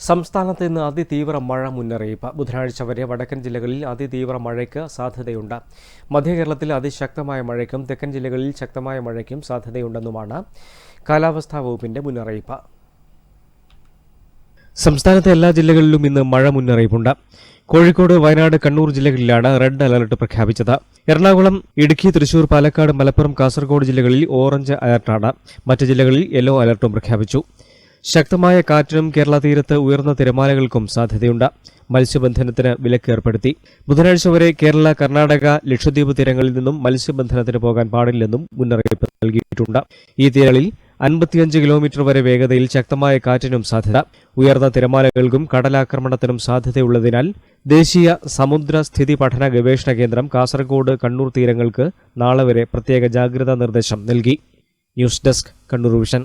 സംസ്ഥാനത്ത് ഇന്ന് അതിതീവ്ര മഴ മുന്നറിയിപ്പ്. ബുധനാഴ്ച വരെ വടക്കൻ ജില്ലകളിൽ അതിതീവ്ര മഴയ്ക്ക് സാധ്യതയുണ്ട്. മധ്യകേരളത്തിൽ അതിശക്തമായ മഴയ്ക്കും തെക്കൻ ജില്ലകളിൽ ശക്തമായ മഴയ്ക്കും സാധ്യതയുണ്ടെന്നുമാണ് കാലാവസ്ഥാ വകുപ്പിന്റെ മുന്നറിയിപ്പ്. സംസ്ഥാനത്തെ എല്ലാ ജില്ലകളിലും ഇന്ന് മഴ മുന്നറിയിപ്പുണ്ട്. കോഴിക്കോട്, വയനാട്, കണ്ണൂർ ജില്ലകളിലാണ് റെഡ് അലർട്ട് പ്രഖ്യാപിച്ചത്. എറണാകുളം, ഇടുക്കി, തൃശൂർ, പാലക്കാട്, മലപ്പുറം, കാസർഗോഡ് ജില്ലകളിൽ ഓറഞ്ച് അലർട്ടാണ്. മറ്റ് ജില്ലകളിൽ യെല്ലോ അലർട്ടും പ്രഖ്യാപിച്ചു. ശക്തമായ കാറ്റിനും കേരള തീരത്ത് ഉയർന്ന തിരമാലകൾക്കും സാധ്യതയുണ്ട്. മത്സ്യബന്ധനത്തിന് വിലക്ക് ഏർപ്പെടുത്തി. ബുധനാഴ്ച വരെ കേരള, കർണാടക, ലക്ഷദ്വീപ് തീരങ്ങളിൽ നിന്നും മത്സ്യബന്ധനത്തിന് പോകാൻ പാടില്ലെന്നും മുന്നറിയിപ്പ് നൽകിയിട്ടുണ്ട്. ഈ തീരങ്ങളിൽ 55 കിലോമീറ്റർ വരെ വേഗതയിൽ ശക്തമായ കാറ്റിനും സാധ്യത. ഉയർന്ന തിരമാലകൾക്കും കടലാക്രമണത്തിനും സാധ്യതയുള്ളതിനാൽ ദേശീയ സമുദ്ര സ്ഥിതി പഠന ഗവേഷണ കേന്ദ്രം കാസർഗോഡ്, കണ്ണൂർ തീരങ്ങൾക്ക് നാളെ വരെ പ്രത്യേക ജാഗ്രതാ നിർദ്ദേശം നൽകി. News desk, Kannur vision.